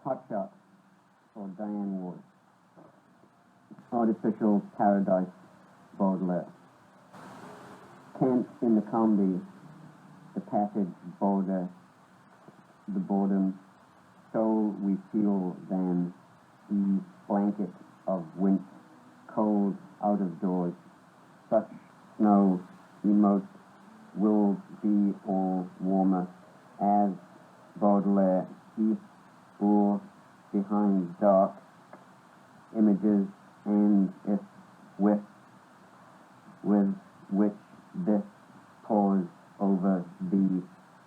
Hotshot for Diane Ward. Artificial Paradise, Baudelaire. Camp in the comedy, the passage border, the boredom, so we feel then the blanket of winter, cold out of doors, such snow emote will be all warmer, as Baudelaire he or behind dark images, and if with which this pours over the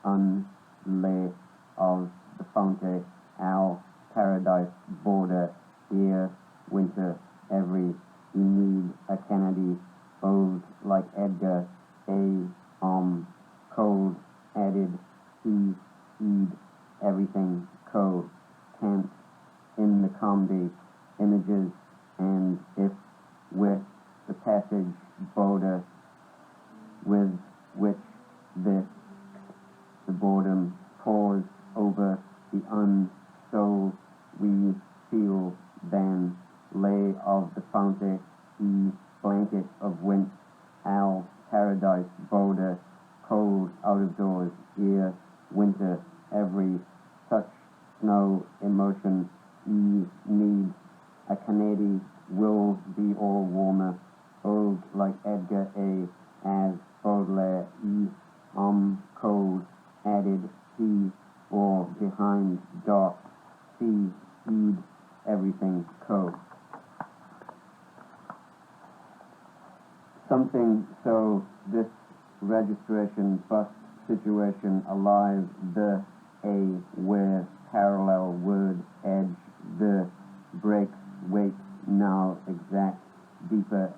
unlay of the fountain, our paradise border, here winter every need a Kennedy, old like Edgar, cold added, he heed everything cold, can't in the comedy images, and if with the passage border with which the boredom pours over the unsoul, we feel then lay of the fountain, the blanket of wind, our paradise border, cold out of doors, here winter every such snow emotion, need a Canady will be all warmer, old like Edgar as Baudelaire, cold added, he or behind dark, see heed everything cold. Something so this registration bust situation alive, the where parallel word edge, the breaks weight now exact, deeper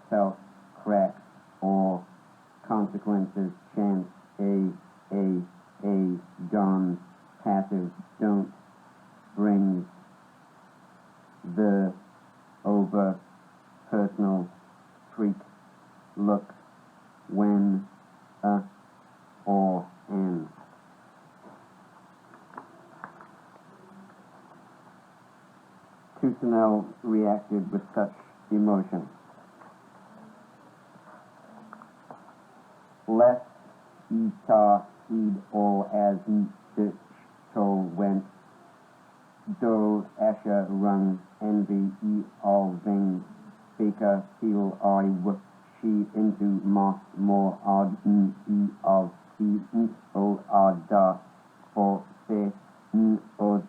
self cracks or consequences chance gone passive don't brings the over personal freak look when or an. Toussaint reacted with such emotion. Lest ta heed all as the soul went, do Asher run envy all ving, speaker feel I whip she into moss more odd of o da for se od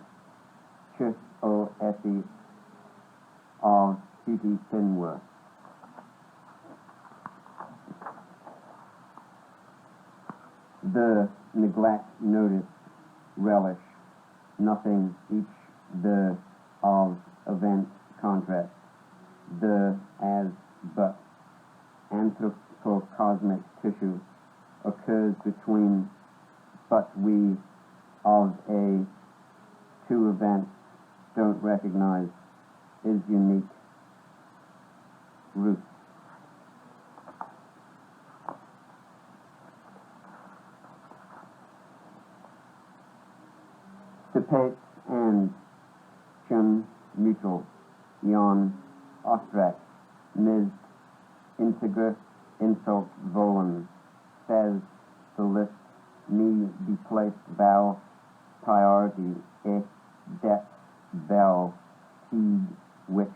chus o esi of city Pinworth. The neglect, notice, relish, nothing each the of event contrast, the as but anthropocosmic tissue occurs between but we of a two events don't recognize is unique root. Debate and chun mutual, yon ostrach, nis integer insult volen, says the list me be placed bow priority a depth bell heed which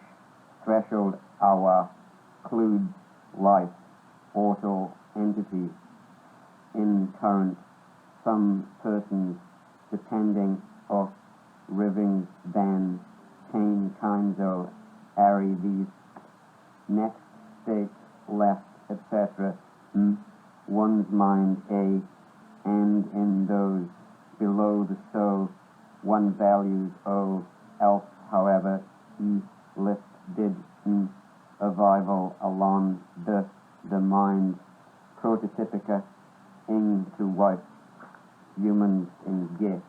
threshold hour cludes life auto entity in current some persons depending of rivings than pain kinds of airy these next state left etc. One's mind and in those below the so one values else however he list did arrival along the mind prototypica into what humans in gift.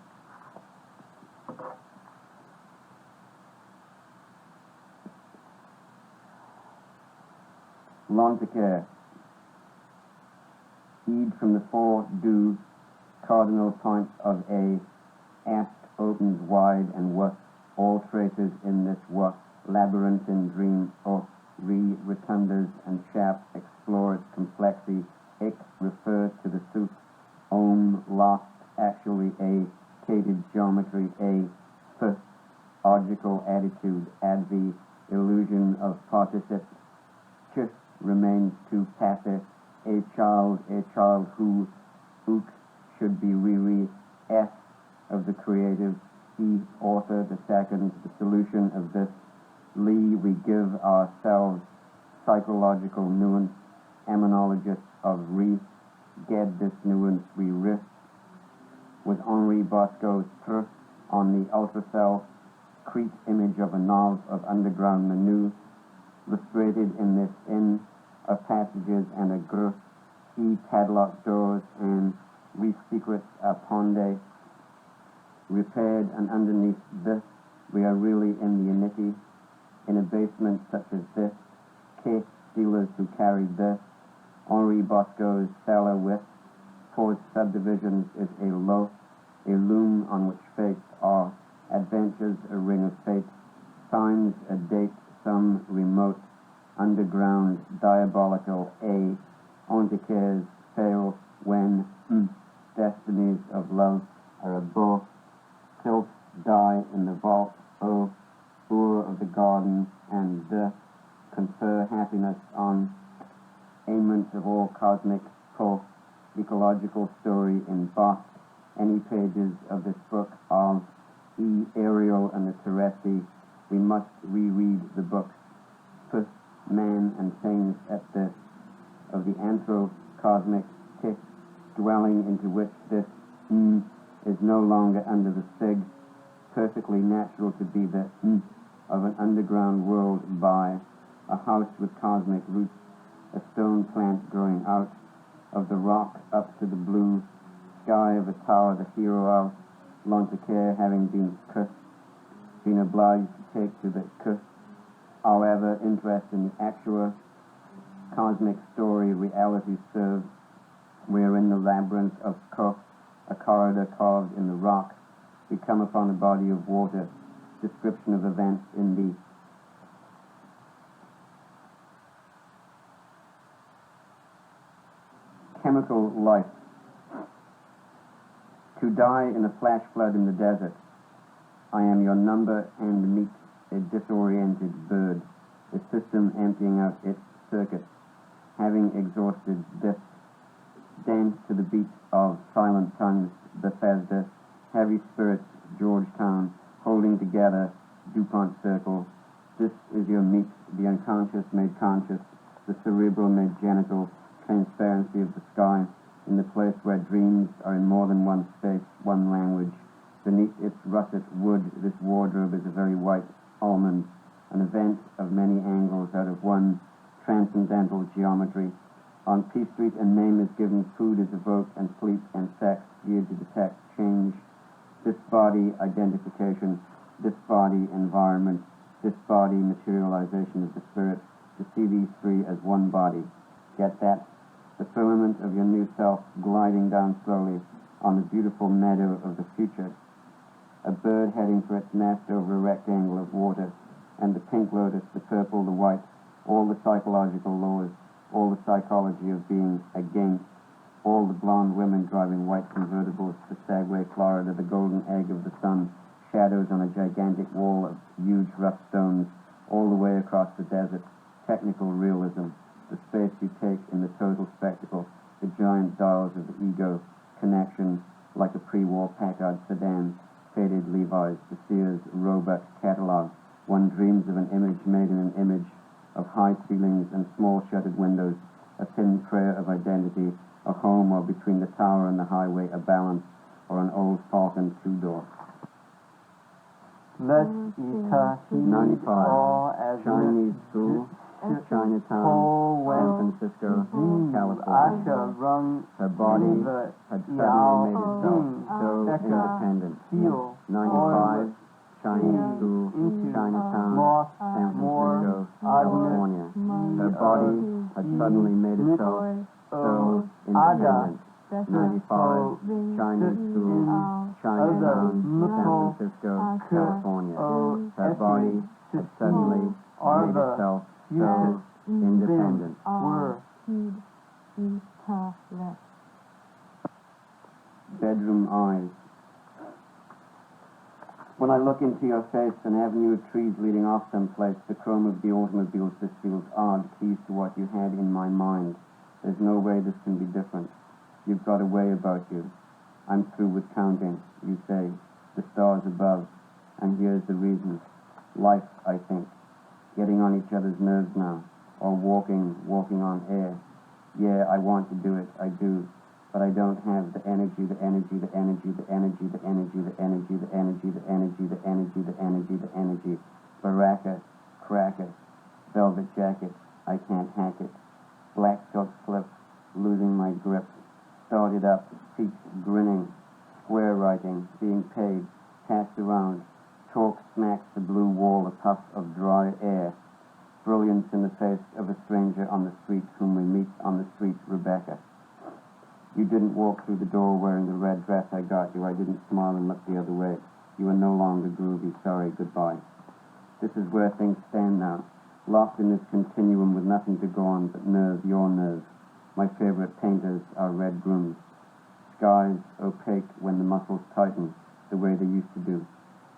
Lonticare, heed from the four due cardinal points of a asked opens wide and what all traces in this what labyrinthine dream or rotundas and shaft explore its complexity. Ik refers to the suit lost, actually a cated geometry, a first logical attitude, adv illusion of particip. Ch remains too passive, a child who ook should be s of the creative, he author, the second, the solution of this. Lee, we give ourselves psychological nuance, aminologists of get this nuance we risk. With Henri Bosco's thr on the ultracell, Crete image of a knob of underground menu, illustrated in this inn of passages and a gr, e padlocked doors and reef secrets are ponde, repaired, and underneath this we are really in the unity, in a basement such as this, case stealers who carried this, Henri Bosco's cellar with, towards subdivisions is a loaf, a loom on which fates are, adventures a ring of fate, signs a date, some remote, underground, diabolical, a, antiquaires fail when, destinies of love are above, tilts die in the vault, o, ur of the garden, and the, confer happiness on, aimant of all cosmic, ecological story in Bach. Any pages of this book of E. Ariel and the Terrestri, we must reread the books, Puss, Man and Things at the, of the anthro-cosmic tick, dwelling into which this is no longer under the sig, perfectly natural to be the of an underground world by a house with cosmic roots, a stone plant growing out of the rock up to the blue sky of a tower, the hero of Lanticaire having been obliged to take to the however, interest in the actual cosmic story reality served. We are in the labyrinth of a corridor carved in the rock. We come upon a body of water, description of events in the chemical life. To die in a flash flood in the desert. I am your number and meet a disoriented bird, a system emptying out its circuits. Having exhausted this, dance to the beat of silent tongues, Bethesda, heavy spirits, Georgetown, holding together, DuPont circle. This is your meat, the unconscious made conscious, the cerebral made genital, transparency of the sky, in the place where dreams are in more than one space, one language. Beneath its russet wood, this wardrobe is a very white almond, an event of many angles out of one transcendental geometry. On P Street, a name is given, food is evoked, and sleep and sex geared to detect change. This body, identification, this body, environment, this body, materialization of the spirit, to see these three as one body. Get that? The firmament of your new self gliding down slowly on the beautiful meadow of the future. A bird heading for its nest over a rectangle of water, and the pink lotus, the purple, the white, all the psychological laws, all the psychology of being against, all the blonde women driving white convertibles to Sagway, Florida, the golden egg of the sun, shadows on a gigantic wall of huge rough stones, all the way across the desert, technical realism, the space you take in the total spectacle, the giant dials of the ego, connection, like a pre-war Packard sedan, faded Levi's, the Sears Roebuck catalog. One dreams of an image made in an image, of high ceilings and small shuttered windows, a thin prayer of identity, a home, or between the tower and the highway, a balance, or an old Falcon two-door. Let Ita 95, Chinese school, Chinatown, San Francisco, California. Her body had suddenly made itself so independent. 95, Chinese school, Chinatown, San Francisco, California. Her body had suddenly made itself so independent. 95, Chinese school, Chinatown, San Francisco, California. Her body had suddenly made itself so independent. Bedroom eyes. When I look into your face, an avenue of trees leading off someplace, the chrome of the automobiles, this feels odd, keys to what you had in my mind. There's no way this can be different. You've got a way about you. I'm through with counting, you say, the stars above, and here's the reason. Life, I think. Getting on each other's nerves now, or walking on air. Yeah, I want to do it, I do. But I don't have the energy. Baraka, cracker, velvet jacket, I can't hack it. Black silk slip, losing my grip. Started up, feet grinning, square writing, being paid, passed around. Chalk smacks the blue wall, a puff of dry air. Brilliance in the face of a stranger on the street whom we meet on the street, Rebecca. You didn't walk through the door wearing the red dress I got you. I didn't smile and look the other way. You are no longer groovy. Sorry, goodbye. This is where things stand now, locked in this continuum with nothing to go on but nerve, your nerve. My favorite painters are red grooms. Skies opaque when the muscles tighten, the way they used to do.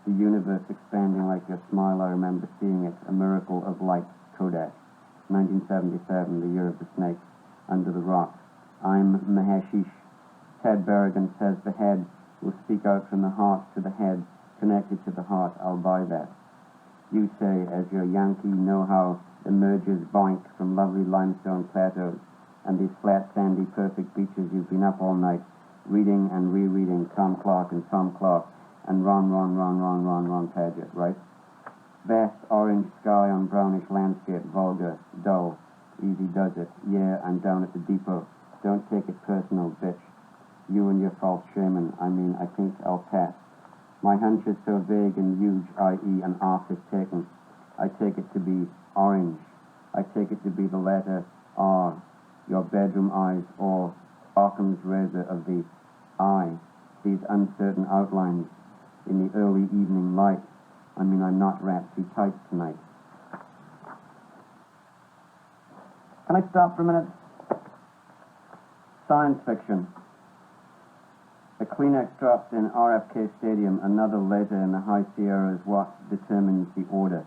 The universe expanding like your smile, I remember seeing it, a miracle of light, Kodak. 1977, the year of the snake, under the rock. I'm Mahashish. Ted Berrigan says the head will speak out from the heart to the head, connected to the heart. I'll buy that. You say, as your Yankee know-how emerges boink from lovely limestone plateaus and these flat, sandy, perfect beaches, you've been up all night, reading and rereading Tom Clark and Tom Clark and Ron Paget, right? Vast orange sky on brownish landscape, vulgar, dull, easy does it. Yeah, I'm down at the depot. Don't take it personal, bitch. You and your false shaman. I think I'll pass. My hunch is so vague and huge, i.e. an off is taken. I take it to be orange. I take it to be the letter R, your bedroom eyes, or Occam's razor of the eye, these uncertain outlines in the early evening light. I'm not wrapped too tight tonight. Can I stop for a minute? Science fiction. A Kleenex dropped in RFK Stadium, another later in the High Sierra is what determines the order.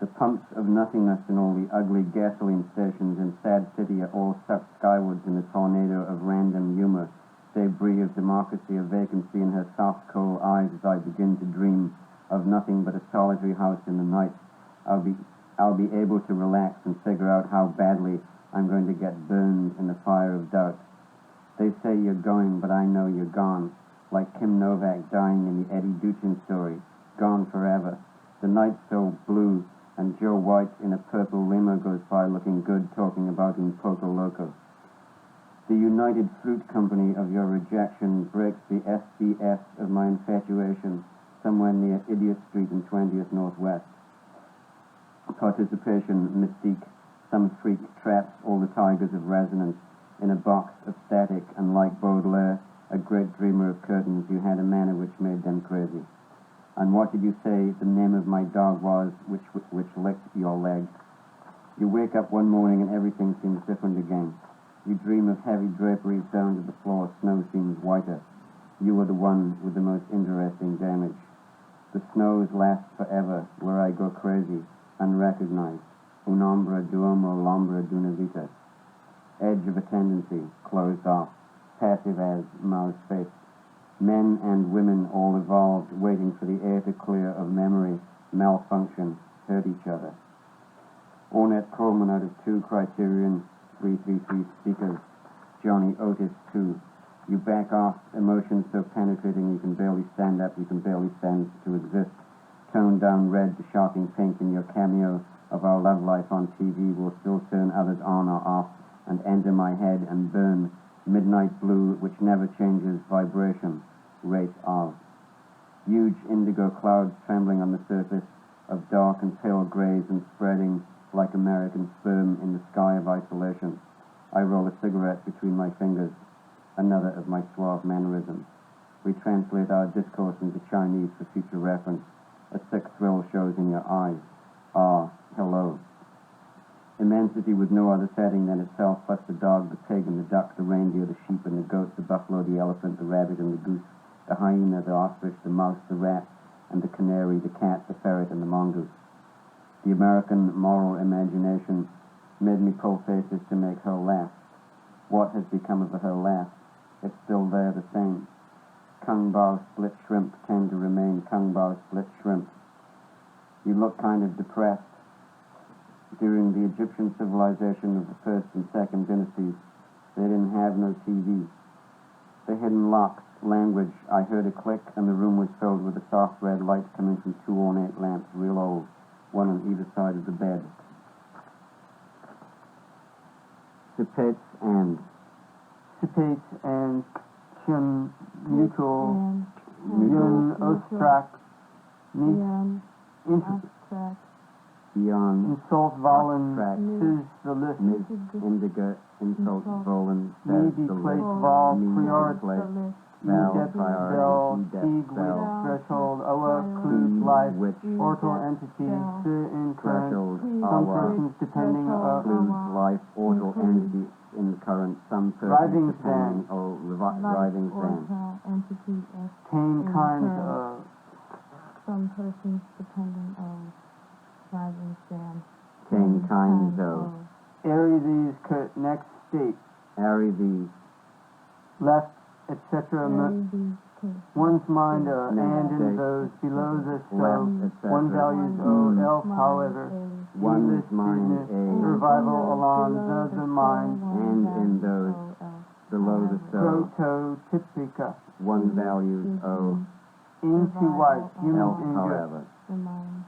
The pumps of nothingness in all the ugly gasoline stations in Sad City are all sucked skywards in a tornado of random humor, debris of democracy, of vacancy in her soft coal eyes as I begin to dream of nothing but a solitary house in the night. I'll be able to relax and figure out how badly I'm going to get burned in the fire of doubt. They say you're going, but I know you're gone, like Kim Novak dying in the Eddie Duchin story, gone forever. The night's so blue, and Joe White in a purple limo goes by looking good, talking about in Poco Loco. The United Fruit Company of your rejection breaks the SBS of my infatuation somewhere near Idiot Street in 20th Northwest. Participation, mystique, some freak traps all the tigers of resonance in a box of static, and like Baudelaire, a great dreamer of curtains, you had a manner which made them crazy. And what did you say the name of my dog was which licked your leg? You wake up one morning and everything seems different again. You dream of heavy draperies down to the floor, snow seems whiter. You are the one with the most interesting damage. The snows last forever, where I go crazy, unrecognized. Unombra duomo l'ombra d'una vita. Edge of a tendency, closed off, passive as mouse face. Men and women all evolved, waiting for the air to clear of memory, malfunction, hurt each other. Ornette Coleman out of 2, Criterion 333 speakers. Johnny Otis 2. You back off, emotions so penetrating you can barely stand up, you can barely stand to exist. Toned down red to shocking pink in your cameo of our love life on TV will still turn others on or off and enter my head and burn. Midnight blue which never changes vibration, rate of. Huge indigo clouds trembling on the surface of dark and pale grays and spreading like American sperm in the sky of isolation. I roll a cigarette between my fingers, another of my suave mannerisms. We translate our discourse into Chinese for future reference. A sick thrill shows in your eyes. Ah, hello. Immensity with no other setting than itself, plus the dog, the pig, and the duck, the reindeer, the sheep, and the goat, the buffalo, the elephant, the rabbit, and the goose, the hyena, the ostrich, the mouse, the rat, and the canary, the cat, the ferret, and the mongoose. The American moral imagination made me pull faces to make her laugh. What has become of her laugh? It's still there the same. Kung Bao split shrimp tend to remain Kung Bao split shrimp. You look kind of depressed. During the Egyptian civilization of the first and second dynasties, they didn't have no TV. The hidden locks, language, I heard a click, and the room was filled with a soft red light coming from two ornate lamps, real old, one on either side of the bed. Sepets and Chun Mutual Yun Ostrak Ni Beyond Insult Volin Abstract, Says the List Indica, Insult, Volan, Says Needy the Place List, Vol Me, Prior Place, Val Val, Priority, Bell Depth, Teague With Bell, Threshold Oa Clues Life Which, Ortal Entity Sir in Current Threshold, Some Awa, persons depending Clues, Life, Ortal, Entity, in the current, some Writhing persons depending, or Writhing Sand. Tame kinds of some persons depending on rising sand. Tame kinds of, Airy these next state Airy these, left etc. One's mind and in those below the left, so etc. one values elf however One's mind, revival along the mind and in those below the so, prototypica one values O, into white human else, ingot however, The mind,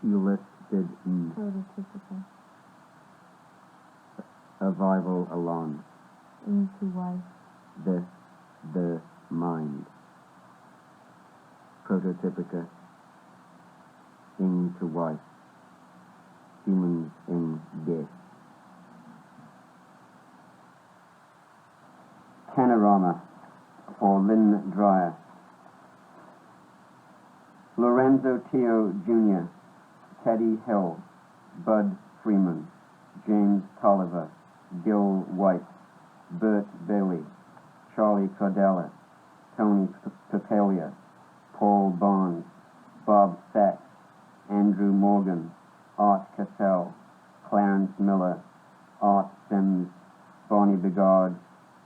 Ulysses E, prototypical, arrival along, into wife, the mind, prototypica, into wife, humans in death. Panorama for Lynn Dreyer. Lorenzo Teo Jr., Teddy Hill, Bud Freeman, James Tolliver, Gil White, Bert Bailey, Charlie Cordella, Tony Papelia, Paul Barnes, Bob Sachs, Andrew Morgan, Art Cassell, Clarence Miller, Art Sims, Bonnie Bigard,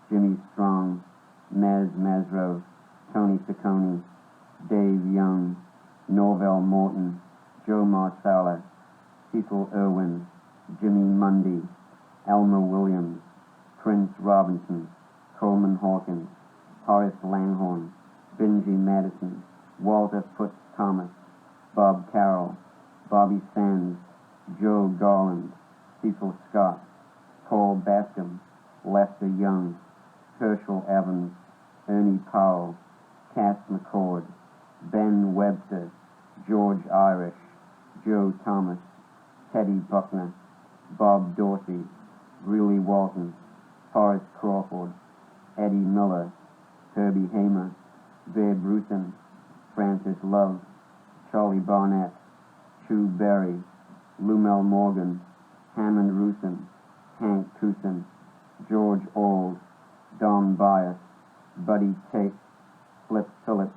Jimmy Strong, Mez Mesro, Tony Ciccone, Dave Young, Norvell Morton, Joe Marsala, Cecil Irwin, Jimmy Mundy, Elmer Williams, Prince Robinson, Coleman Hawkins, Horace Langhorne, Benji Madison, Walter Foote Thomas, Bob Carroll, Bobby Sands, Joe Garland, Cecil Scott, Paul Bascom, Lester Young, Herschel Evans, Ernie Powell, Cass McCord, Ben Webster, George Irish, Joe Thomas, Teddy Buckner, Bob Dorsey, Greeley Walton, Forrest Crawford, Eddie Miller, Herbie Hamer, Babe Rusin, Francis Love, Charlie Barnett, Chu Berry, Lumel Morgan, Hammond Rusin, Hank Cousin, George Auld, Don Bias, Buddy Tate, Flip Phillips,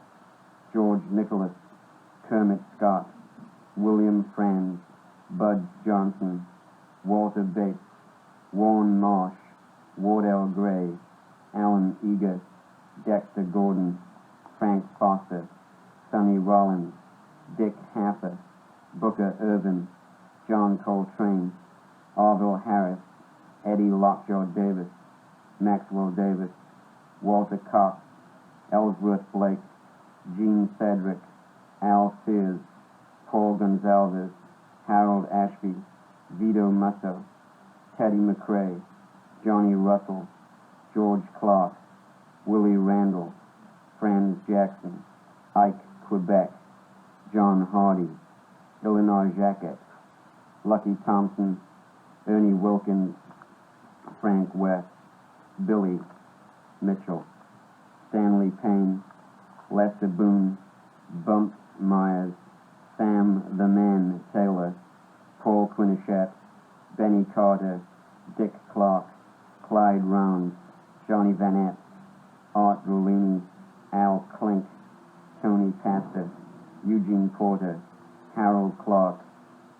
George Nicholas, Kermit Scott, William Franz, Bud Johnson, Walter Bates, Warren Marsh, Wardell Gray, Alan Eager, Dexter Gordon, Frank Foster, Sonny Rollins, Dick Haffer, Booker Irvin, John Coltrane, Orville Harris, Eddie Lockjaw Davis, Maxwell Davis, Walter Cox, Ellsworth Blake, Gene Cedric, Al Sears, Paul Gonzalez, Harold Ashby, Vito Musso, Teddy McRae, Johnny Russell, George Clark, Willie Randall, Franz Jackson, Ike Quebec, John Hardy, Illinois Jacquet, Lucky Thompson, Ernie Wilkins, Frank West, Billy Mitchell. Stanley Payne, Lester Boone, Bumps Myers, Sam the Man Taylor, Paul Quinnichet, Benny Carter, Dick Clark, Clyde Rounds, Johnny Van Epp, Art Rollini, Al Klink, Tony Pastor, Eugene Porter, Harold Clark,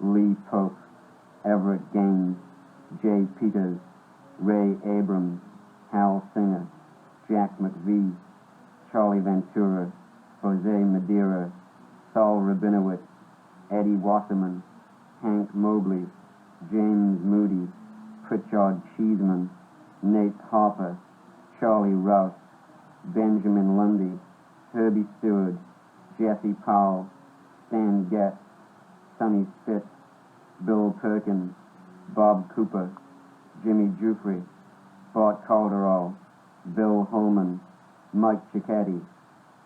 Lee Pope, Everett Gaines, Jay Peters, Ray Abrams, Hal Singer, Jack McVie, Charlie Ventura, Jose Madeira, Saul Rabinowitz, Eddie Wasserman, Hank Mobley, James Moody, Pritchard Cheeseman, Nate Harper, Charlie Rouse, Benjamin Lundy, Herbie Stewart, Jesse Powell, Stan Getz, Sonny Spitz, Bill Perkins, Bob Cooper, Jimmy Jufrey, Bart Calderall, Bill Holman, Mike Cicchetti,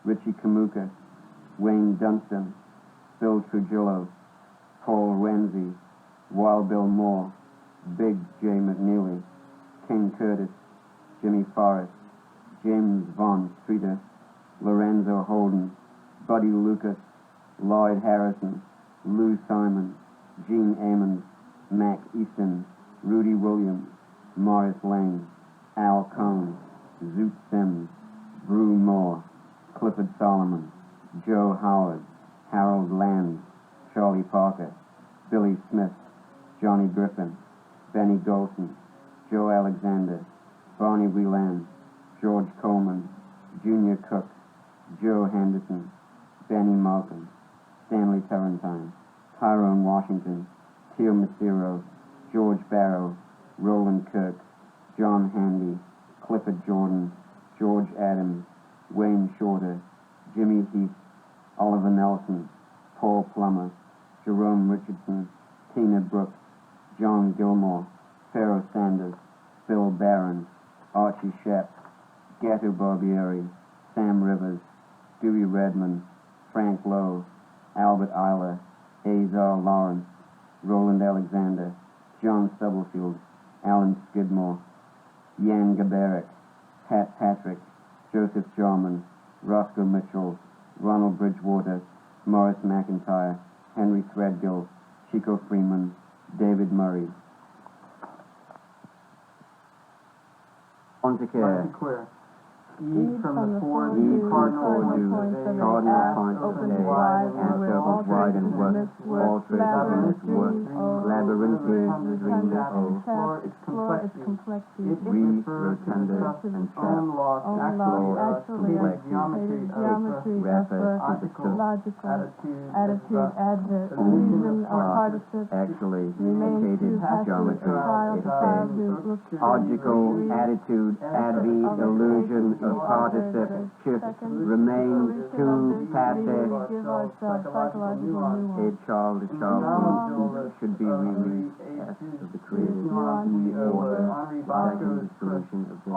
Richie Kamuka, Wayne Dunstan, Phil Trujillo, Paul Renzi, Wild Bill Moore, Big J. McNeely, King Curtis, Jimmy Forrest, James Von Streeter, Lorenzo Holden, Buddy Lucas, Lloyd Harrison, Lou Simon, Gene Ammons, Mac Easton, Rudy Williams, Morris Lane, Al Cohn, Zoot Sims, Brew Moore, Clifford Solomon, Joe Howard, Harold Land, Charlie Parker, Billy Smith, Johnny Griffin, Benny Golson, Joe Alexander, Barney Whelan, George Coleman, Junior Cook, Joe Henderson, Benny Malcolm, Stanley Turrentine, Tyrone Washington, Teo Macero, George Barrow, Roland Kirk, John Handy, Clifford Jordan, George Adams, Wayne Shorter, Jimmy Heath, Oliver Nelson, Paul Plummer, Jerome Richardson, Tina Brooks, John Gilmore, Pharaoh Sanders, Bill Barron, Archie Shepp, Gato Barbieri, Sam Rivers, Dewey Redman, Frank Lowe, Albert Eiler, Azar Lawrence, Roland Alexander, John Stubblefield, Alan Skidmore, Yan Gabarek, Pat Patrick, Joseph Jarman, Roscoe Mitchell, Ronald Bridgewater, Morris McIntyre, Henry Threadgill, Chico Freeman, David Murray. On to care. Eat from the four Eat due from the cardinal four points points of of the Cardinal ass, points of open the wide, and and where all circles wide and traces work, of all traces of work, labyrinthine, dream explore its complexity, re, rotunda, and shaft, actually, complexity, geometry, rapid, logical, attitude, adverb, illusion of participles, actually, remains located, to passive geometry, child extend, who looks logical, attitude, adverb, illusion of participle, shift, remains, to, passive, give ourselves psychological nuance. a child should be released S of the created, E order, second solution of this,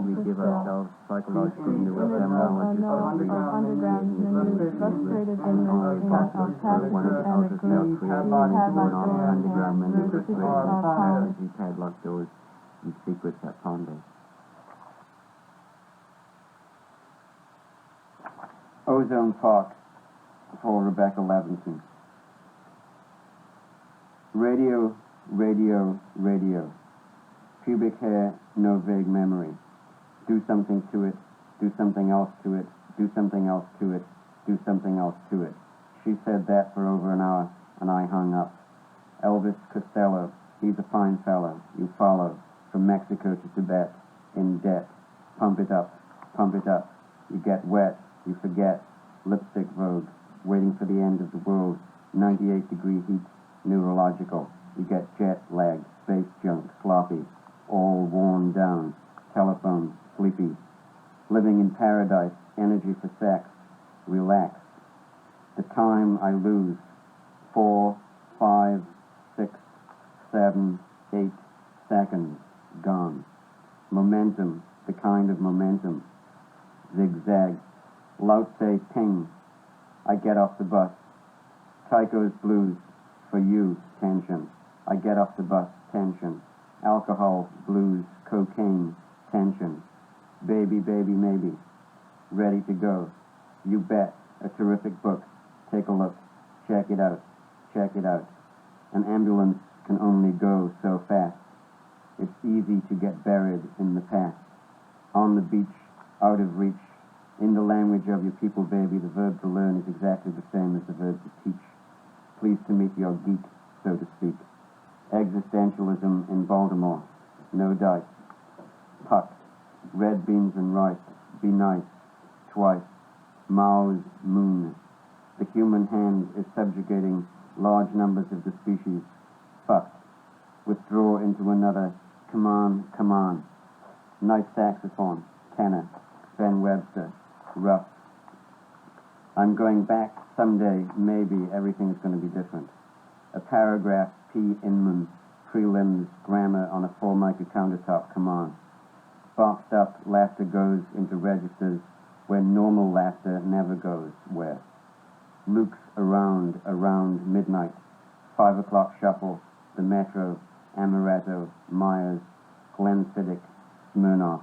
we give ourselves psychological nuance and knowledge of underground menus, frustrated and ignorance of passive one of the and ultra self-created padlock non doors underground and menus secrets of of power. strategy, padlock doors, and secrets at pondered. Ozone Park for Rebecca Levinson. Radio, radio, radio. Pubic hair, no vague memory. Do something to it, do something else to it, do something else to it, do something else to it. She said that for over an hour, and I hung up. Elvis Costello, he's a fine fellow, you follow, from Mexico to Tibet, in debt. Pump it up, you get wet, you forget, lipstick vogue, waiting for the end of the world, 98-degree heat, neurological, you get jet lag, space junk, sloppy, all worn down, telephone, sleepy, living in paradise, energy for sex, relax. The time I lose, 4, 5, 6, 7, 8 seconds, gone. Momentum, the kind of momentum, zigzag, Lao Tse ping, I get off the bus, Tycho's blues, for you, tension, I get off the bus, tension, alcohol, blues, cocaine, tension, baby, baby, maybe, ready to go. You bet. A terrific book. Take a look. Check it out. Check it out. An ambulance can only go so fast. It's easy to get buried in the past. On the beach, out of reach. In the language of your people, baby, the verb to learn is exactly the same as the verb to teach. Pleased to meet your geek, so to speak. Existentialism in Baltimore. No dice. Puck. Red beans and rice. Be nice. Twice. Mao's moon. The human hand is subjugating large numbers of the species. Fucked. Withdraw into another. Come on, come on. Nice saxophone. Tenor. Ben Webster. Rough. I'm going back someday. Maybe everything's going to be different. A paragraph. P. Inman. Prelims. Grammar on a 4-mica countertop. Come on. Boxed up. Laughter goes into registers where normal laughter never goes. Where? Luke's around midnight. 5 o'clock shuffle. The Metro. Amaretto. Myers. Glenfiddich. Smirnoff.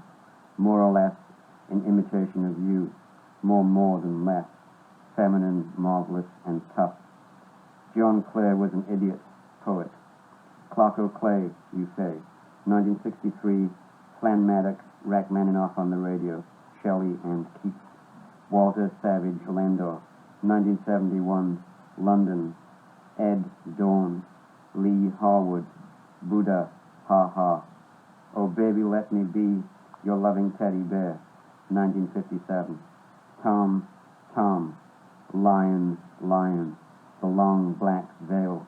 More or less in imitation of you. More than less. Feminine, marvelous, and tough. John Clare was an idiot poet. Clock O'Clay, you say. 1963, Flanmatic, Rachmaninoff on the radio. Shelley and Keats. Walter Savage Landor. 1971, London. Ed Dawn. Lee Harwood. Buddha, ha ha. Oh baby, let me be your loving teddy bear. 1957. Tom, Lion, the long black veil.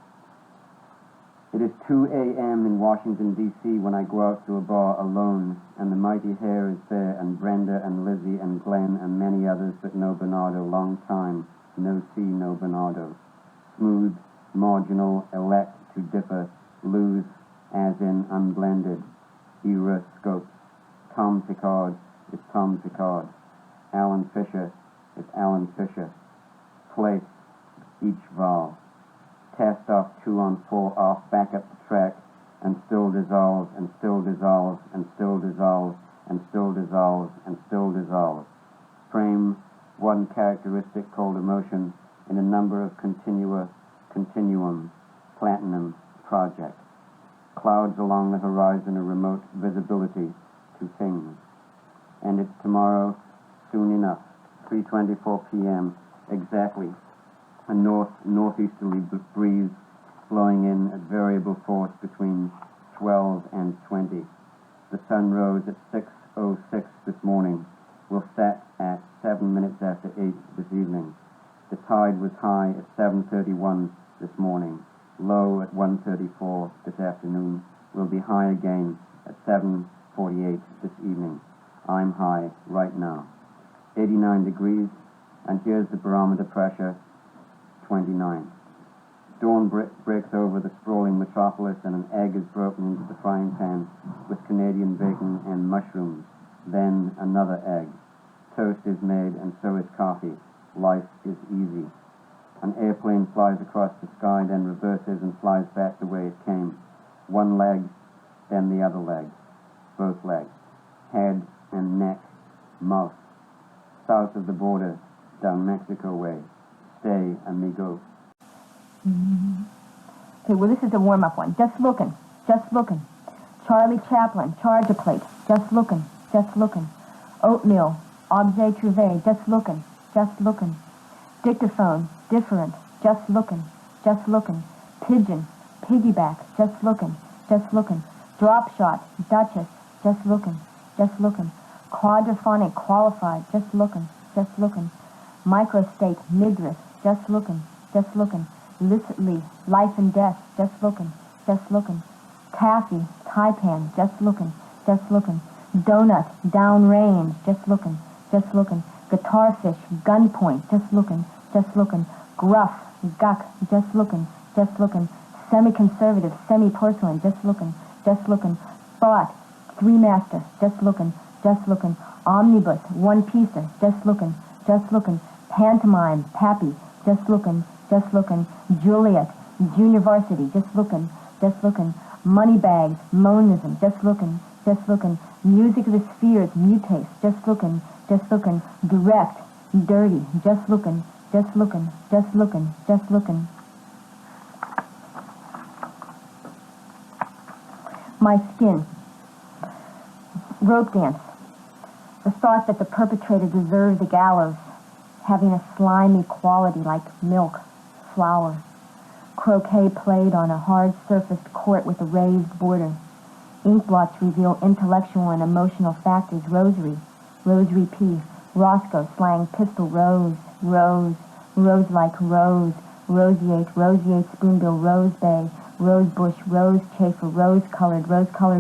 It is 2 a.m. in Washington, D.C. when I go out to a bar alone, and the mighty hair is there, and Brenda and Lizzie and Glenn and many others, but no Bernardo. Long time, no see, no Bernardo. Smooth, marginal, elect to differ, lose, as in unblended. Era scopes. Tom Picard is Tom Picard. Alan Fisher is Alan Fisher. Place, each vowel. Test off 2 on 4 off, back up the track, and still dissolves, and still dissolves, and still dissolves, and still dissolves, and still dissolves. Frame, one characteristic called emotion, in a number of continuum, platinum, project. Clouds along the horizon, a remote visibility to things. And it's tomorrow, soon enough, 3:24 p.m. exactly. A northeasterly breeze blowing in at variable force between 12 and 20. The sun rose at 6:06 this morning, will set at 7 minutes after 8 this evening. The tide was high at 7:31 this morning, low at 1:34 this afternoon, will be high again at 7:48 this evening. I'm high right now. 89 degrees, and here's the barometer pressure, 29. Dawn breaks over the sprawling metropolis, and an egg is broken into the frying pan with Canadian bacon and mushrooms. Then another egg. Toast is made, and so is coffee. Life is easy. An airplane flies across the sky, then reverses and flies back the way it came. One leg, then the other leg. Both legs. Head and neck. Mouth. South of the border, down Mexico way. Stay, amigo. Okay, well, this is a warm-up one. Just looking. Charlie Chaplin, charge a plate. Just looking. Oatmeal, objet trouvé. Just looking. Dictaphone, different. Just looking. Pigeon, piggyback. Just looking. Drop shot, Duchess. Just looking. Quadraphonic, qualified. Just looking. Microstate, midriff. Just looking. Licitly, life and death. Just looking. Taffy, taipan. Just looking. Donut, downrange. Just looking. Guitarfish, gunpoint. Just looking. Gruff, guck. Just looking. Semi-conservative, semi-porcelain. Just looking. Thought, three-master. Just looking. Omnibus, one-piecer. Just looking. Pantomime, Pappy. Just looking. Juliet, junior varsity. Just looking. Moneybags, monism. Just looking. Music of the spheres, mutates. Just looking. just looking, direct, dirty, just looking, just looking, just looking, just looking. My skin. Rope dance. The thought that the perpetrator deserved the gallows, having a slimy quality like milk, flour. Croquet played on a hard-surfaced court with a raised border. Ink blots reveal intellectual and emotional factors. Rosary, rosary P. Roscoe, slang pistol, rose, rose, rose like rose, roseate, roseate spoonbill, rose bay, rose bush, rose chafer, rose-colored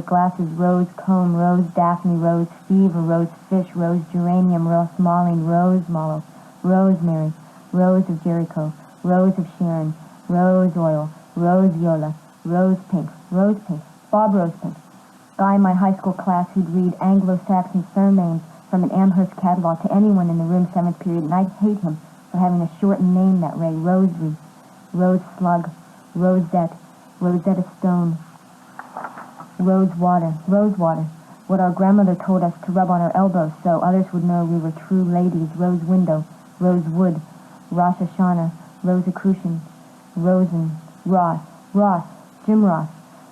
glasses, rose comb, rose daphne, rose fever, rose fish, rose geranium, rose malling, rose mallow, rosemary, rose of Jericho, rose of Sharon, rose oil, rose viola, rose pink, Bob Rose Pink. Guy in my high school class who'd read Anglo-Saxon surnames from an Amherst catalog to anyone in the room 7th period, and I'd hate him for having a shortened name that way. Rosary, rose slug, rosette, Rosetta Stone, rose water, what our grandmother told us to rub on our elbows so others would know we were true ladies. Rose window, rose wood, Rosh Hashanah, Rosicrucian, Rosen, Ross, Jim Ross.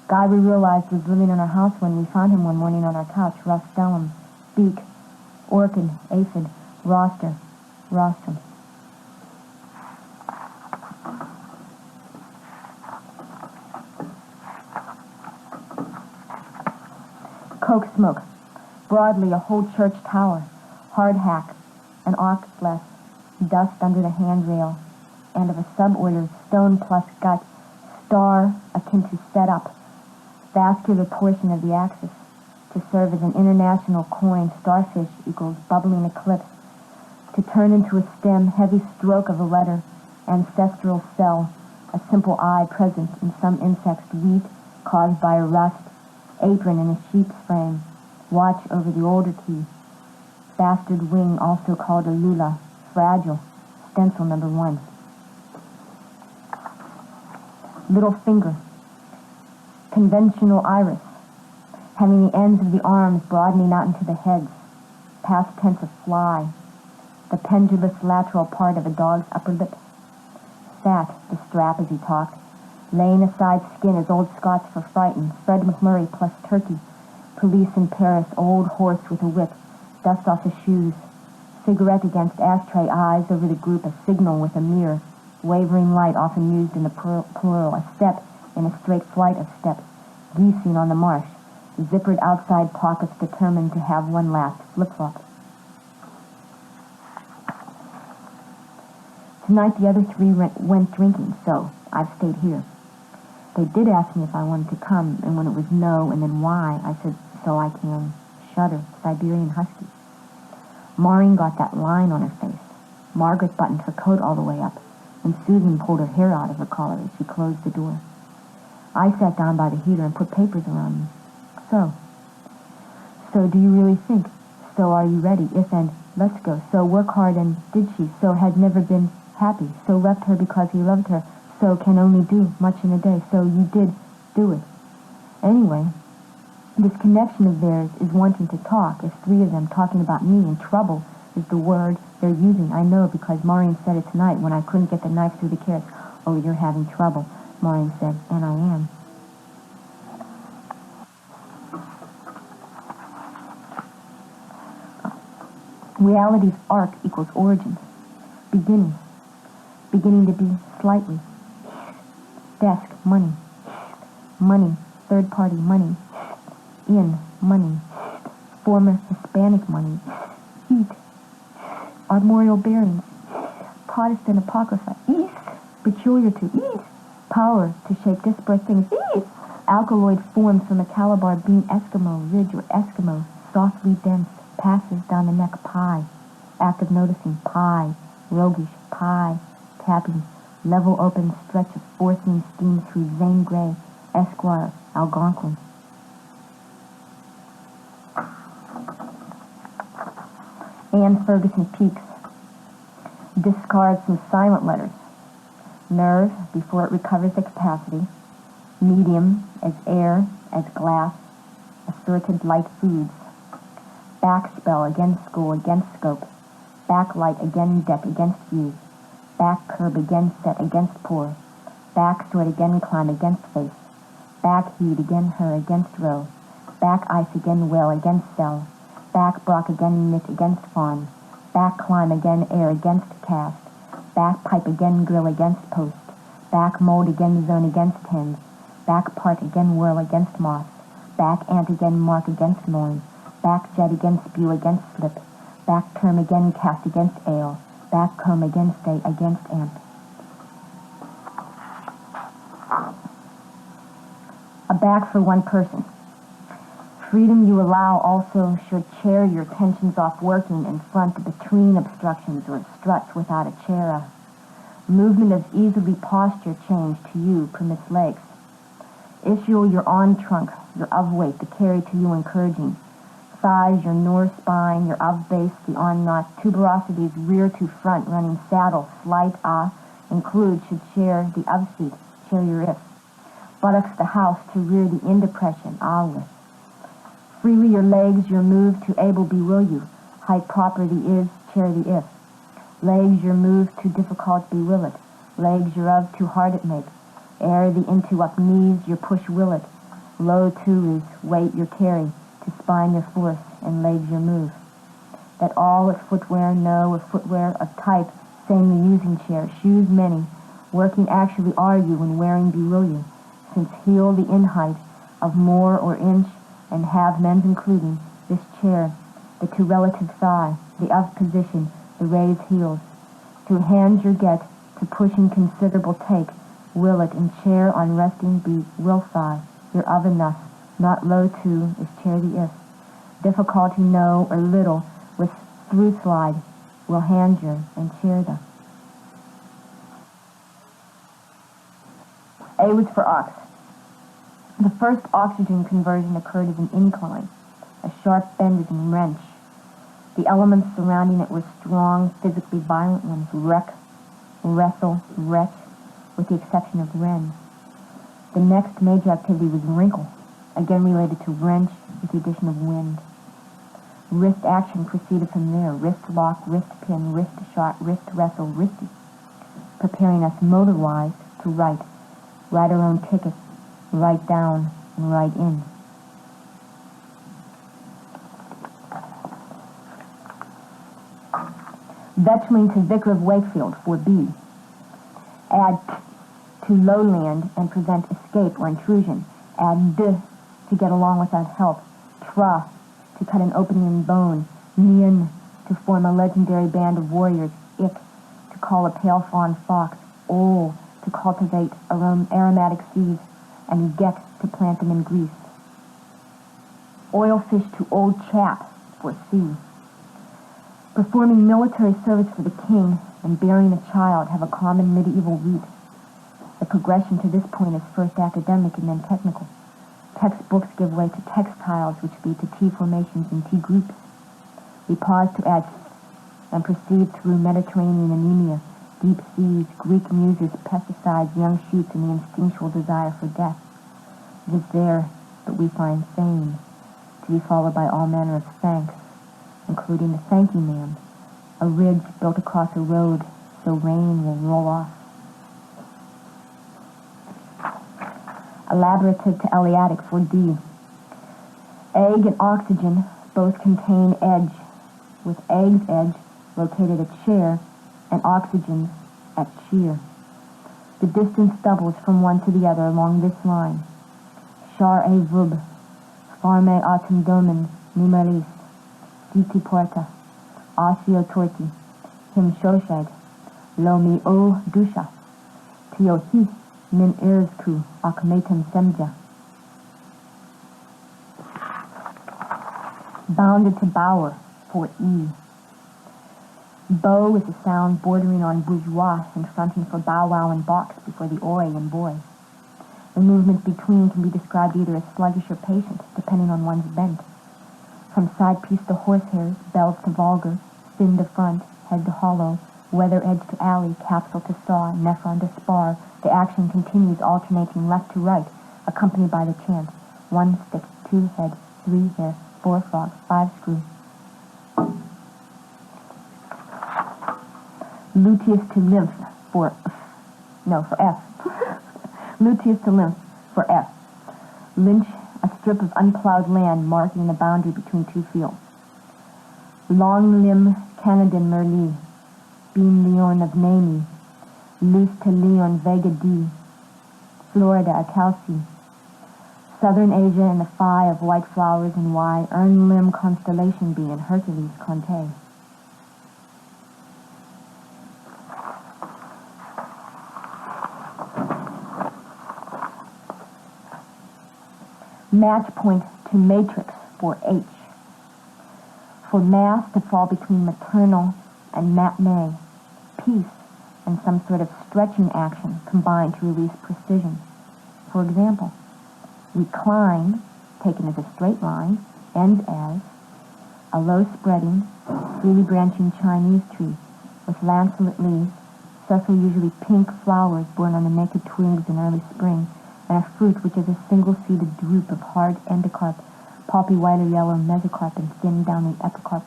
Guy we realized was living in our house when we found him one morning on our couch. Russ Bellum, Beak, Orchid, Aphid, Roster, Rostrum. Coke smoke. Broadly, a whole church tower. Hard hack, an ox less, dust under the handrail, and of a suborder, stone plus gut, star akin to set up, vascular portion of the axis, to serve as an international coin. Starfish equals bubbling eclipse, to turn into a stem, heavy stroke of a letter, ancestral cell, a simple eye present in some insect's wheat caused by a rust, apron in a sheep's frame, watch over the older key, bastard wing also called a lula, fragile, stencil number 1. Little finger, conventional iris, having the ends of the arms broadening out into the heads, past tense of fly, the pendulous lateral part of a dog's upper lip, fat, the strap as he talked, laying aside skin as old Scots for frightened, Fred McMurray plus turkey, police in Paris, old horse with a whip, dust off his shoes, cigarette against ashtray, eyes over the group, a signal with a mirror, wavering light often used in the plural, a step in a straight flight of steps, geesing on the marsh, zippered outside pockets determined to have one last flip-flop. Tonight the other 3 went drinking, so I've stayed here. They did ask me if I wanted to come, and when it was no, and then why, I said, so I can shudder, Siberian husky. Maureen got that line on her face. Margaret buttoned her coat all the way up, and Susan pulled her hair out of her collar as she closed the door. I sat down by the heater and put papers around me. So do you really think? So are you ready? If and let's go. So work hard and did she? So had never been happy. So left her because he loved her. So can only do much in a day. So you did do it. Anyway, this connection of theirs is wanting to talk. If 3 of them talking about me, and trouble is the word they're using. I know because Maureen said it tonight when I couldn't get the knife through the carrots. Oh, you're having trouble, Maureen said, and I am. Reality's arc equals origins. Beginning to be slightly. Desk, money. Money, third party money. In, money. Former Hispanic money. Eat. Armorial bearings. Protestant apocrypha. East, peculiar to East. Power to shape disparate things. East. Alkaloid forms from a Calabar bean. Eskimo, ridge or Eskimo. Softly dense. Passes down the neck. Pie. Act of noticing. Pie. Roguish. Pie. Tapping. Level open stretch of forcing steam through Zane Grey. Esquire. Algonquin. Anne Ferguson Peaks. Discards some silent letters. Nerve before it recovers the capacity. Medium as air, as glass. Assorted light foods. Back spell against school against scope. Back light again deck against views. Back curb again set against poor. Back sword again climb against face. Back heed again her against row. Back ice again well against cell. Back brock again knit against fawn. Back climb again air against cast. Back pipe again grill against post. Back mold again zone against hens. Back part again whirl against moth. Back ant again mark against loin. Back jet again spew against slip. Back term again cast against ale. Back comb again stay against amp. A bag for one person. Freedom you allow also should chair your tensions off working in front between obstructions or struts without a chair. Movement of easily posture change to you permits legs. Issue your on trunk, your of weight, the carry to you encouraging. Thighs, your nor spine, your of base, the on knot, tuberosities rear to front, running saddle, slight include should share the of seat, share your if. Buttocks the house to rear the in depression, with. Freely your legs, your move to able be will you. Height property is, chair the if. Legs your move too difficult be will it. Legs your of too hard it make. Air the into up knees your push will it. Low too is weight your carry. To spine your force and legs your move. That all of footwear know of footwear of type, same the using chair, shoes many, working actually are you when wearing be will you, since heel the in height of more or inch and have men's including this chair, the to relative thigh, the of position, the raised heels. To hands your get, to pushing considerable take, will it in chair on resting be will thigh, your of enough. Not low to is chair the if. Difficulty no or little with through slide will hand your and chair the. A was for ox. The first oxygen conversion occurred as an incline, a sharp bend as in wrench. The elements surrounding it were strong, physically violent ones, wreck, wrestle, wretch, with the exception of wren. The next major activity was wrinkle, again related to wrench with the addition of wind. Wrist action proceeded from there, wrist lock, wrist pin, wrist shot, wrist wrestle, wristy, preparing us motor-wise to write our own tickets, write down, and write in. Vetchling to Vicar of Wakefield for B. Add t to lowland and prevent escape or intrusion. Add d to get along without help. Tra to cut an opening in bone. Nien to form a legendary band of warriors. Ik to call a pale fawn fox. Ol to cultivate aromatic seeds. And get to plant them in Greece. Oil fish to old chap for C. Performing military service for the king and bearing a child have a common medieval root. The progression to this point is first academic and then technical. Textbooks give way to textiles which lead to T formations and T groups. We pause to add and proceed through Mediterranean anemia, deep seas, Greek muses, pesticides, young shoots, and the instinctual desire for death. It is there that we find fame, to be followed by all manner of thanks, including the thank you man, a ridge built across a road so rain will roll off. Elaborative to Eleatic for D. Egg and oxygen both contain edge, with egg's edge located at share and oxygen's at shear. The distance doubles from one to the other along this line. Char e vub, farme autum domen numeris, diti porta, asio torti, him shoshad, lo mi o dusha, tio hi min ersku ac metem semja. Bounded to bower for E. Bow is a sound bordering on bourgeois and fronting for bow wow and box before the oi and boy. The movement between can be described either as sluggish or patient, depending on one's bent. From side piece to horsehairs, bells to vulgar, fin to front, head to hollow, weather edge to alley, capsule to saw, nephron to spar, the action continues alternating left to right, accompanied by the chant, 1 stick, 2 head, 3 hair, 4 frog, 5 screw, Luteus to lymph for F. Luteus to lymph for F. Lynch, a strip of unplowed land marking the boundary between two fields. Long limb Canadan Merli, Bean Leon of Nami, Luce to Leon Vega D, Florida Acalci. Southern Asia in the Phi of white flowers and Y, Ern Limb Constellation B and Hercules Conte. Match point to matrix for H. For mass to fall between maternal and matinee, peace and some sort of stretching action combined to release precision. For example, recline, taken as a straight line, ends as a low-spreading, freely branching Chinese tree with lanceolate leaves, sessile usually pink flowers borne on the naked twigs in early spring, and a fruit which is a single-seeded drupe of hard endocarp, pulpy white or yellow mesocarp, and thin downy epicarp.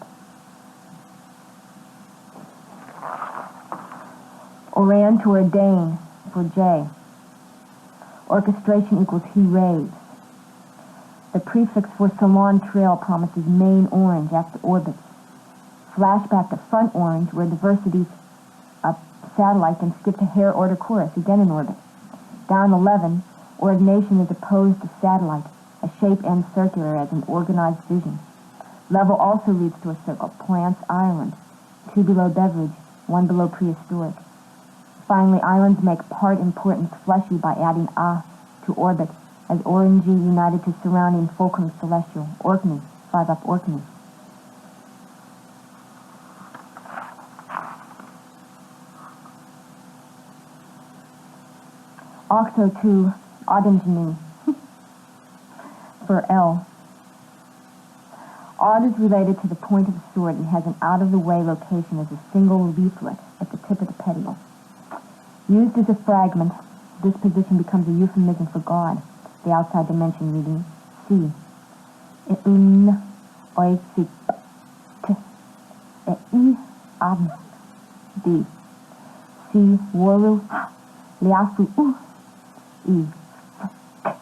Oran to ordain for J. Orchestration equals he raves. The prefix for Salon Trail promises main orange after orbit. Flashback to front orange where diversity's a satellite, and skip to hair order chorus, again in orbit. Down 11, ordination is opposed to satellite. A shape ends circular as an organized vision. Level also leads to a circle. Plants island. 2 below beverage, 1 below prehistoric. Finally, islands make part importance fleshy by adding a to orbit, as orangey united to surrounding fulcrum celestial. Orkney, 5 up Orkney. Octo to Odingeny for L. Odd is related to the point of the sword and has an out-of-the-way location as a single leaflet at the tip of the petiole. Used as a fragment, this position becomes a euphemism for God, the outside dimension reading C. Un, oi, si, t, e, ab, d. C, waru, liafu, u, e, f,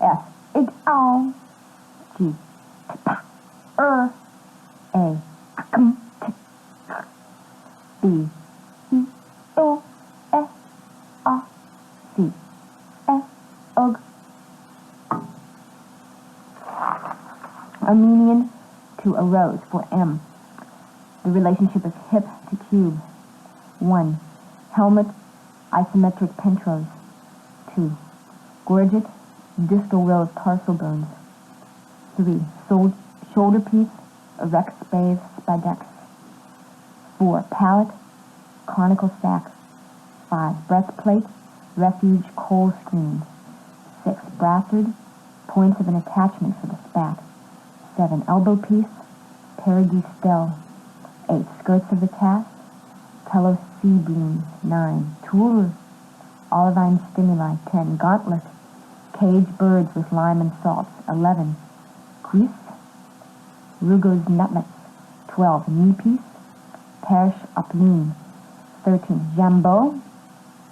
f, ig, al, g, t, pa, a, akm, t, b, e, o, e, a, c, e, og. Armenian to arose for M. The relationship is hip to cube. 1. Helmet, isometric pentros. 2. Gorget, distal row of tarsal bones. 3. Shoulder piece, erect spave, spidex. 4. Palate, conical sac. 5. Breastplate, refuge coal screens. 6. Brassard, points of an attachment for the spat. 7. Elbow piece, perigee stele. 8. Skirts of the task, telos sea beams. 9. Tour, olivine stimuli. 10. Gauntlet, cage birds with lime and salts. 11. Cuisse, Rugo's nutlets. 12. Knee piece, parish uplean. 13. Jambeau,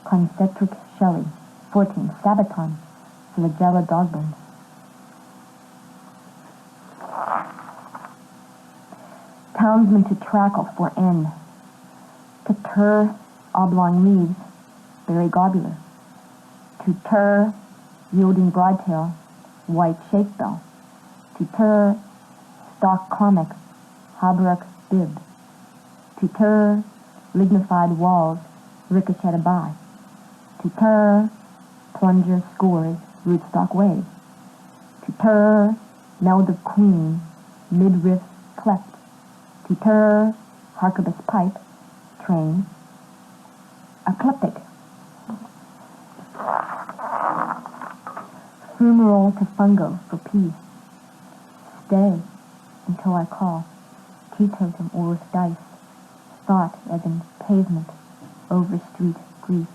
concentric shelly. 14. Sabaton, flagella dog bones. Townsman to trackle for N. To tur, oblong leaves, very globular. To tur, yielding broadtail, white shake bell. To tur, stock comic, haberach bib. To tur, lignified walls, ricochet by. To tur, plunger scores, rootstock wave. To tur, meld of queen, midriff cleft. To tur, harquebus pipe, train, eclectic. Fumarole to fungo for P. Stay until I call. Teetotum or with dice. Thought as in pavement, over street grief.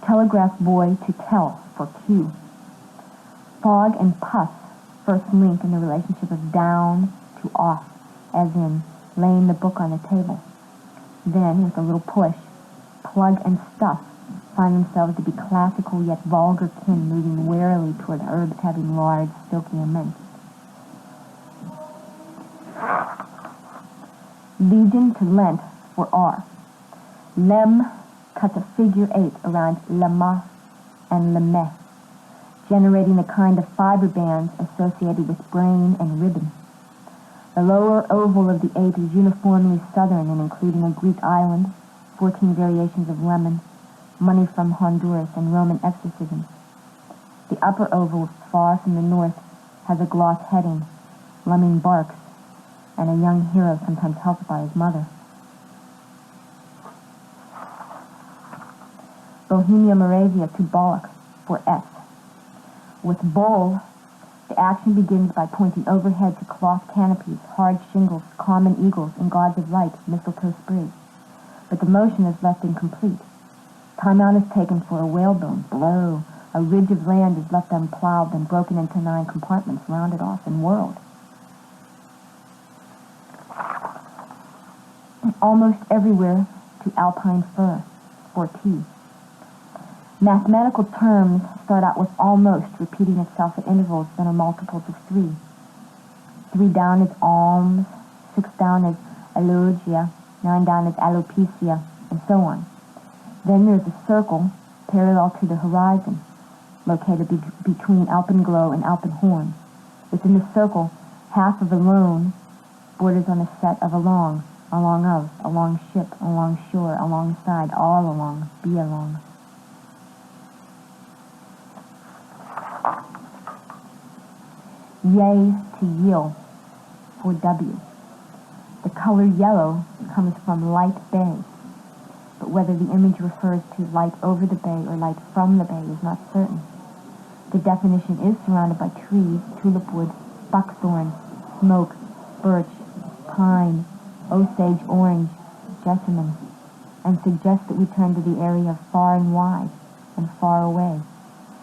Telegraph boy to tell for Q. Fog and puff, first link in the relationship of down to off, as in laying the book on the table. Then, with a little push, plug and stuff find themselves to be classical yet vulgar kin moving warily toward herbs having large, silky immense. Legion to Lent for R. Lem cuts a figure 8 around lema and leme, generating the kind of fiber bands associated with brain and ribbon. The lower oval of the 8 is uniformly southern and including a Greek island, 14 variations of lemon, money from Honduras, and Roman exorcisms. The upper oval, far from the north, has a gloss heading, lemming barks, and a young hero sometimes helped by his mother. Bohemia Moravia to Bollock for S. With bowl, the action begins by pointing overhead to cloth canopies, hard shingles, common eagles, and gods of light, mistletoe sprigs. But the motion is left incomplete. Time out is taken for a whalebone, blow. A ridge of land is left unplowed, then broken into 9 compartments, rounded off and whirled. Almost everywhere to alpine fir, for T. Mathematical terms start out with almost, repeating itself at intervals that are multiples of 3. 3 down is alms, 6 down is elogia, 9 down is alopecia, and so on. Then there's a circle parallel to the horizon, located between alpenglow and alpenhorn. Within the circle, half of alone borders on a set of along, along of, along ship, along shore, alongside, all along, be along. Yea to yield for W. The color yellow comes from light bay, but whether the image refers to light over the bay or light from the bay is not certain. The definition is surrounded by trees, tulip wood, buckthorn, smoke, birch, pine, osage orange, jessamine, and suggests that we turn to the area of far and wide and far away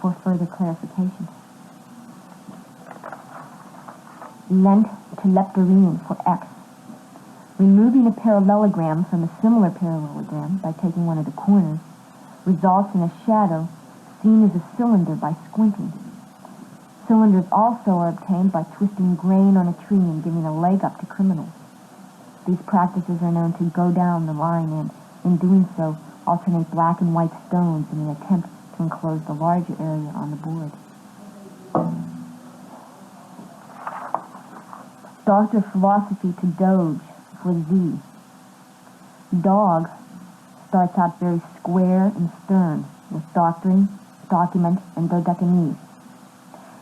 for further clarification. Lent to leptorine for X. Removing a parallelogram from a similar parallelogram by taking one of the corners results in a shadow seen as a cylinder by squinting. Cylinders also are obtained by twisting grain on a tree and giving a leg up to criminals. These practices are known to go down the line and, in doing so, alternate black and white stones in an attempt to enclose the larger area on the board. Doctor of Philosophy to Doge for Z. Dog starts out very square and stern with doctrine, document, and dodecanese.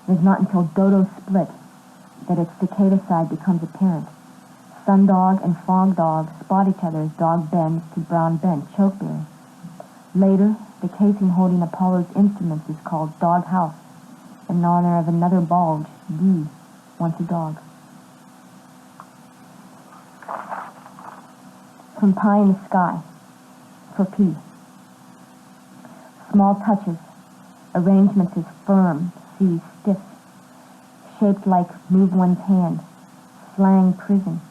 It is not until dodo split that its cicada side becomes apparent. Sundog and fog dog spot each other as dog bends to brown bent, chokeberry. Later, the casing holding Apollo's instruments is called dog house in honor of another bulge, D, once a dog. From pie in the sky, for P. Small touches, arrangements is firm, C, stiff, shaped like move one's hand, slang prison,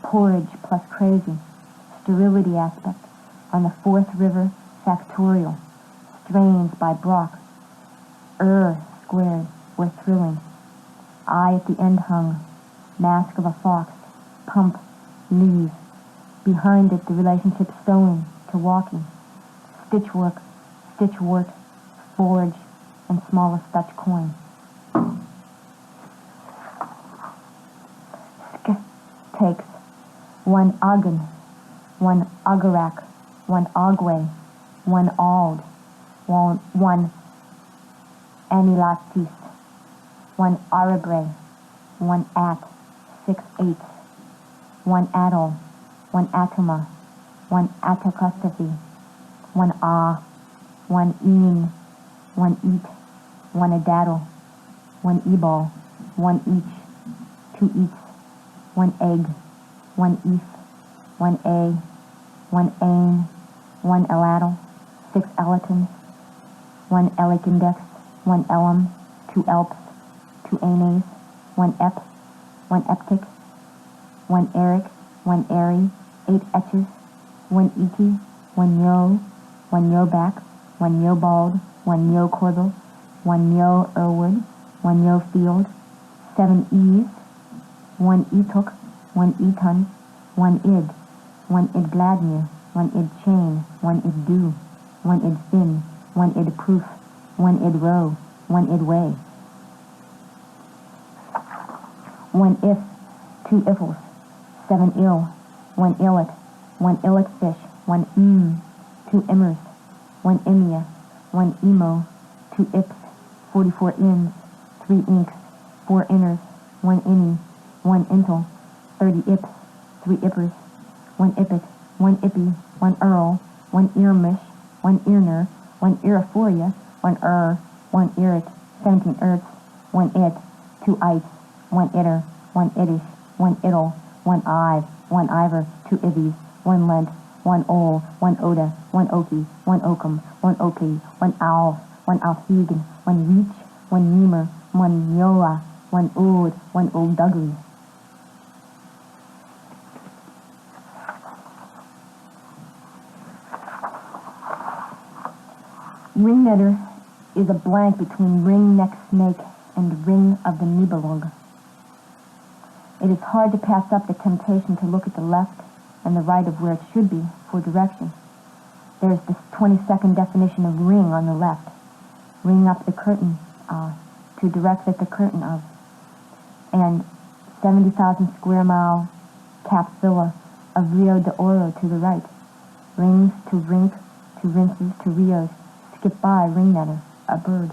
porridge plus crazy, sterility aspect, on the Fourth River factorial, strains by Brock, squared, were thrilling, eye at the end hung, mask of a fox, pump, leave, behind it the relationship sewing to walking, stitchwork, stitchwort, forge, and smallest Dutch coin. Sk takes one agen, one agarak, one agwe, one ald, one anilastis, one arabre, one at, 6/8, one atol, one atoma, one atokostaphy, one one een, one eat, one adaddle, one ebol, one each, 2 eats, one egg, one eef, one a, one ain, one eladdle, 6 elatons, one elic index, one elum, 2 elps, 2 anes, one ep, one eptic, one eric, one airy, 8 etches, one eki, one yo back, one yo bald, one yo corbel, one yo erwood, one yo field, 7 e's, one etok, one eton, one id gladnir, one id chain, one id do, one id fin, one id proof, one id row, one id way. One if, 2 ifles, 7 ill, one illet, one illet fish, one 2 immers, one imia, one emo, 2 ips, 44 ins, 3 inks, 4 inners, 1 inni, 1 intel, 30 ips, 3 ippers, 1 ippet, 1 ippy, 1 earl, 1 earmish, 1 earner, 1 earaphoria, 1 1 irrit, 17 erts, 1 it, 2 ites, 1 itter, 1 iddish, 1 iddle, 1 ive, 1 ivor, 2 ivies, 1 lent, 1 ol, 1 oda, 1 oki, 1 oakum, 1 oakley, 1 owl, 1 alfhegan, 1 reach, 1 yemer, 1 yola, 1 ood, 1 old duggery. Ringnetter is a blank between ring-necked snake and ring of the Nibelung. It is hard to pass up the temptation to look at the left and the right of where it should be for direction. There is this 20-second definition of ring on the left. Ring up the curtain, to direct at the curtain of. And 70,000 square mile capped villa of Rio de Oro to the right. Rings to rink, to rinses, to Rios. Skip by ringnetter, a bird.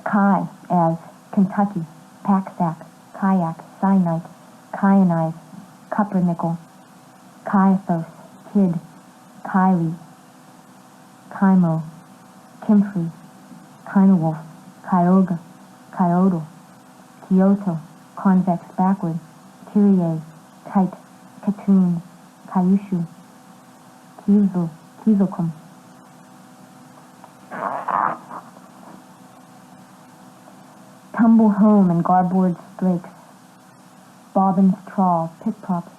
Kai as Kentucky, packsack, kayak, cyanite, kyanize, cuppernickel, kaiathos, kid, kylie, kymo, kimfrey, kynewolf, kyoga, kyodal, Kyoto, convex backward, Kyrie, kite, katoon, Kyushu, Kizel, Kizelkum. Tumble home in garboard strakes, bobbins trawl, pick-props,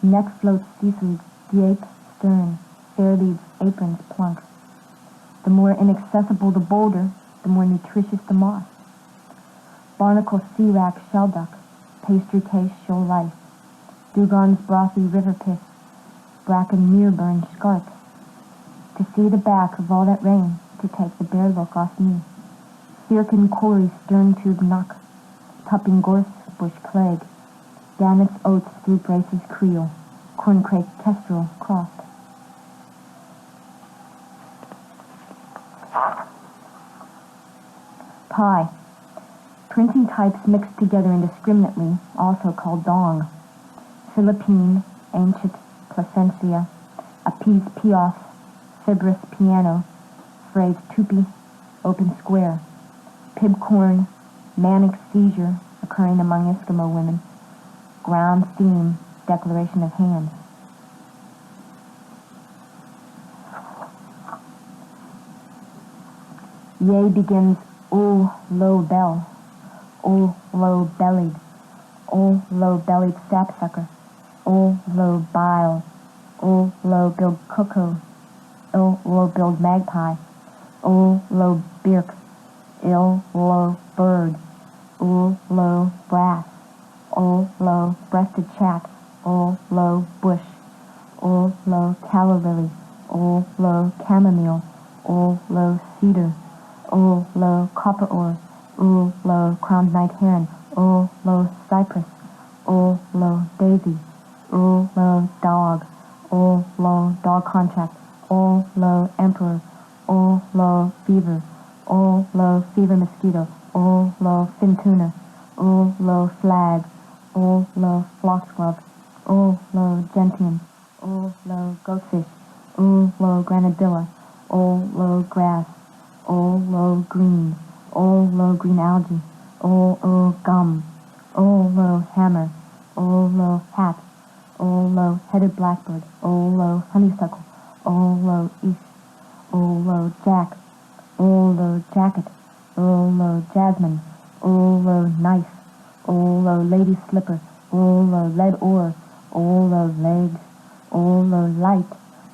neck floats seafood, gape, stern, fair leaves, aprons, plunks. The more inaccessible the boulder, the more nutritious the moss. Barnacle sea rack, shell duck, pastry case, shoal lice, dugon's brothy river piss, bracken muirburn scarp. To see the back of all that rain, to take the bare look off me. Firkin Corey stern tube knock, tupping gorse bush plague, gannets oats through braces creel, corncrake kestrel crossed. Pie. Printing types mixed together indiscriminately, also called dong. Philippine, ancient, placencia, appease pios, fibrous piano, phrase tupi, open square. Pibcorn, manic seizure occurring among Eskimo women. Ground theme, declaration of hands. Ye begins O low bell, O low bellied, O low bellied sapsucker, O low bile, O low billed cuckoo, O low billed magpie, O low birk, ill low bird, O low brass, O low breasted chat, O low bush, O low calla lily, O low chamomile, O low cedar, O low copper ore, O low crowned night heron, O low cypress, O low daisy, O low dog, O low dog contract, O low emperor, O low fever, O low fever mosquito, O low fin tuna, O low flag, O low foxglove, O low gentian, O low goatfish, O low granadilla, O low grass, O low green, O low green algae, O gum, O low hammer, O low hat, O low headed blackbird, O low honeysuckle, O low east, O low jack, Olo jacket, olo jasmine, olo knife, olo lady slipper, olo lead ore, olo legs, olo light,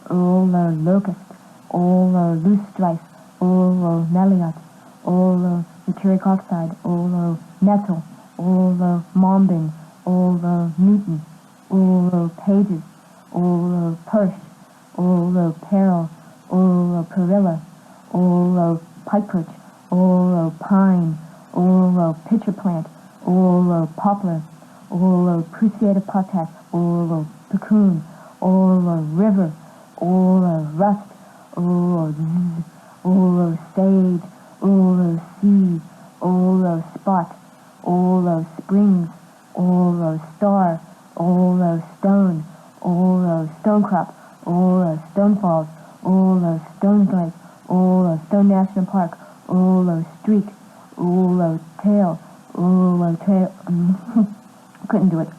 olo locust, olo loosestrife, olo meliot, olo nitric oxide, olo nettle, olo mombin, olo Newton, olo pages, olo perch, olo peril, olo perilla, olo pike perch, olo pine, olo pitcher plant, olo poplar, olo cruciated potash, olo cocoon, olo river, olo rust, olo zzz, olo sage, olo sea, olo spot, olo springs, olo star, olo stone, olo stonecrop, olo stonefalls, olo stone lake, olo stone national park, olo streak, olo tail, couldn't do it.